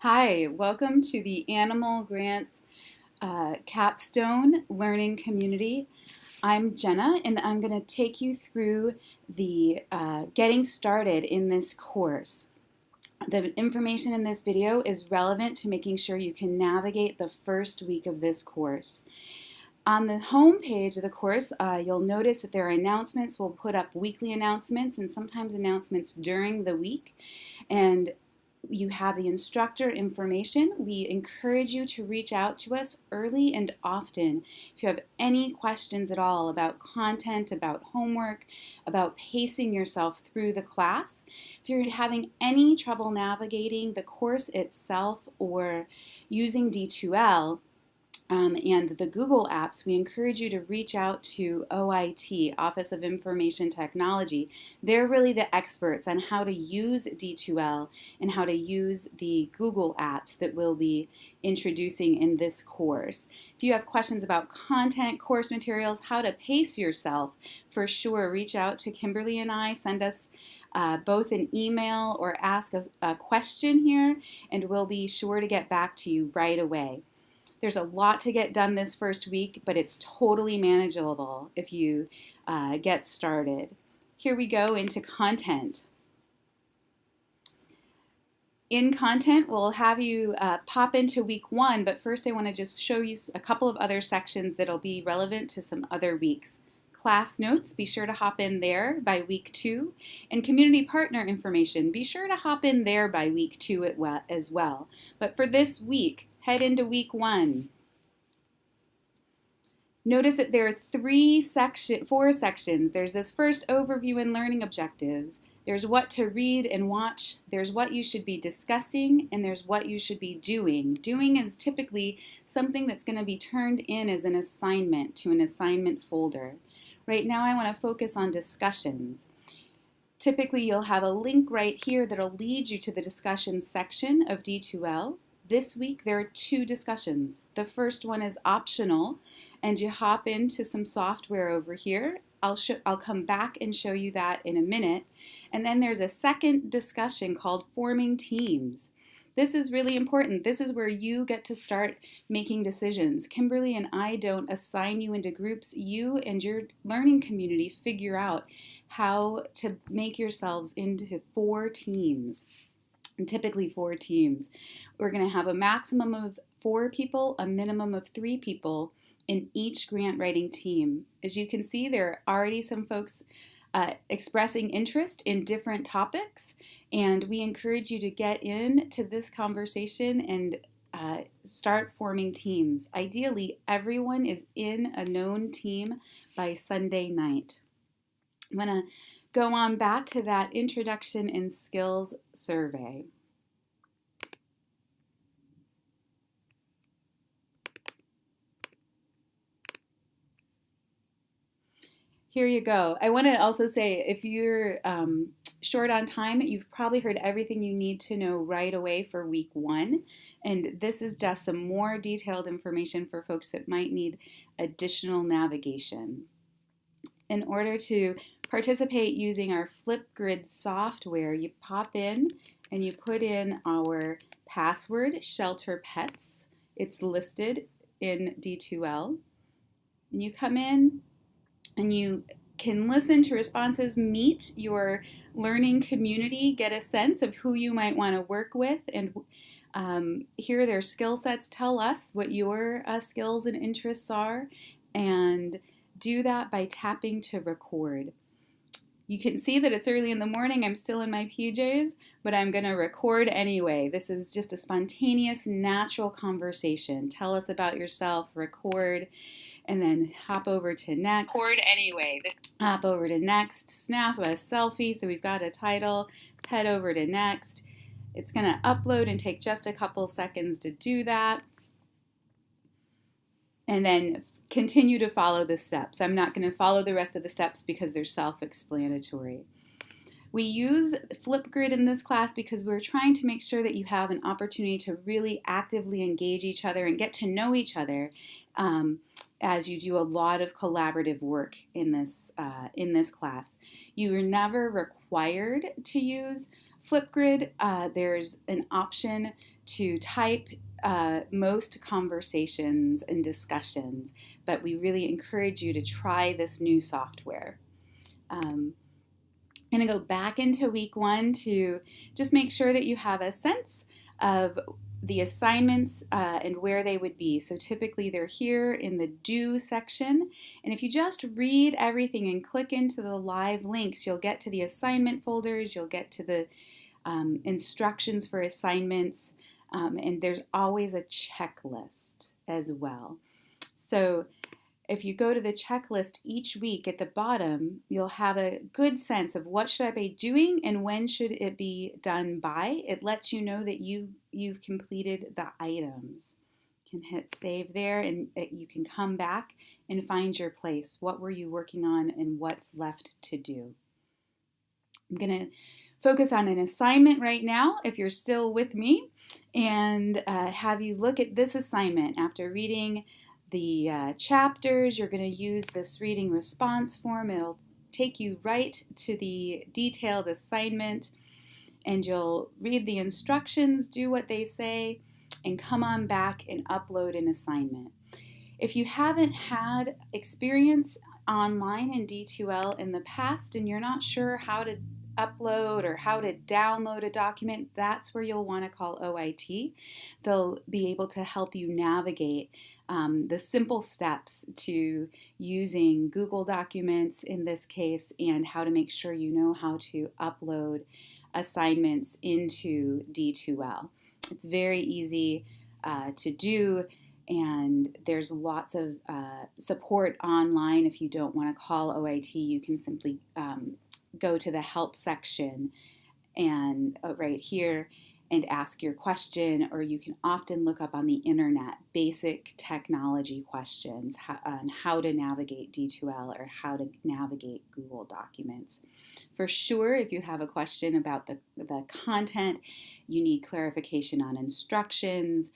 Hi, welcome to the Animal Grants Capstone Learning Community. I'm Jenna, and I'm going to take you through the getting started in this course. The information in this video is relevant to making sure you can navigate the first week of this course. On the home page of the course, you'll notice that there are announcements. We'll put up weekly announcements and sometimes announcements during the week. And you have the instructor information. We encourage you to reach out to us early and often if you have any questions at all about content, about homework, about pacing yourself through the class. If you're having any trouble navigating the course itself or using D2L, and the Google apps, we encourage you to reach out to OIT, Office of Information Technology. They're really the experts on how to use D2L and how to use the Google apps that we'll be introducing in this course. If you have questions about content, course materials, how to pace yourself, for sure, reach out to Kimberly and I. Send us both an email or ask a question here, and we'll be sure to get back to you right away. There's a lot to get done this first week, but it's totally manageable if you get started. Here we go into content. In content, we'll have you pop into week 1, but first I want to just show you a couple of other sections that'll be relevant to some other weeks. Class notes, be sure to hop in there by week 2. And community partner information, be sure to hop in there by week 2 as well. But for this week, head into week 1. Notice that there are four sections. There's this first overview and learning objectives. There's what to read and watch. There's what you should be discussing, and there's what you should be doing. Doing is typically something that's going to be turned in as an assignment to an assignment folder. Right now I want to focus on discussions. Typically you'll have a link right here that'll lead you to the discussion section of D2L. This week there are 2 discussions. The first one is optional, and you hop into some software over here. I'll come back and show you that in a minute. And then there's a second discussion called forming teams. This is really important. This is where you get to start making decisions. Kimberly and I don't assign you into groups. You and your learning community figure out how to make yourselves into 4 teams. And typically 4 teams. We're going to have a maximum of 4 people, a minimum of 3 people in each grant writing team. As you can see, there are already some folks expressing interest in different topics, and we encourage you to get into this conversation and start forming teams. Ideally, everyone is in a known team by Sunday night. I'm going to go on back to that introduction and skills survey. Here you go. I want to also say, if you're short on time, you've probably heard everything you need to know right away for week 1. And this is just some more detailed information for folks that might need additional navigation. In order to participate using our Flipgrid software, you pop in and you put in our password, Shelter Pets. It's listed in D2L. And you come in and you can listen to responses, meet your learning community, get a sense of who you might want to work with, and hear their skill sets. Tell us what your skills and interests are, and do that by tapping to record. You can see that it's early in the morning. I'm still in my PJs, but I'm going to record anyway. This is just a spontaneous, natural conversation. Tell us about yourself, record, and then hop over to next. Record anyway. Hop over to next, snap a selfie, so we've got a title, head over to next. It's going to upload and take just a couple seconds to do that. And then continue to follow the steps. I'm not going to follow the rest of the steps because they're self-explanatory. We use Flipgrid in this class because we're trying to make sure that you have an opportunity to really actively engage each other and get to know each other as you do a lot of collaborative work in this class. You are never required to use Flipgrid, there's an option to type most conversations and discussions, but we really encourage you to try this new software. I'm going to go back into week 1 to just make sure that you have a sense of the assignments and where they would be. So typically they're here in the do section. And if you just read everything and click into the live links, you'll get to the assignment folders, you'll get to the instructions for assignments, and there's always a checklist as well. So if you go to the checklist each week at the bottom, you'll have a good sense of what should I be doing and when should it be done by. It lets you know that you've completed the items. You can hit save there and you can come back and find your place. What were you working on and what's left to do? I'm going to focus on an assignment right now, if you're still with me, and have you look at this assignment. After reading the chapters, you're going to use this reading response form. It'll take you right to the detailed assignment, and you'll read the instructions, do what they say, and come on back and upload an assignment. If you haven't had experience online in D2L in the past and you're not sure how to upload or how to download a document, that's where you'll want to call OIT. They'll be able to help you navigate the simple steps to using Google Documents in this case, and how to make sure you know how to upload assignments into D2L. It's very easy to do, and there's lots of support online. If you don't want to call OIT, you can simply go to the help section and right here and ask your question, or you can often look up on the internet basic technology questions on how to navigate D2L or how to navigate Google Documents. For sure, if you have a question about the content, you need clarification on instructions,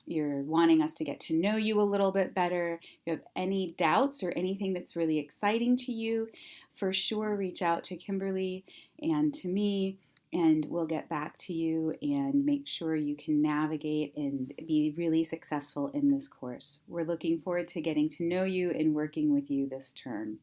you're wanting us to get to know you a little bit better, if you have any doubts or anything that's really exciting to you, for sure reach out to Kimberly and to me, and we'll get back to you and make sure you can navigate and be really successful in this course. We're looking forward to getting to know you and working with you this term.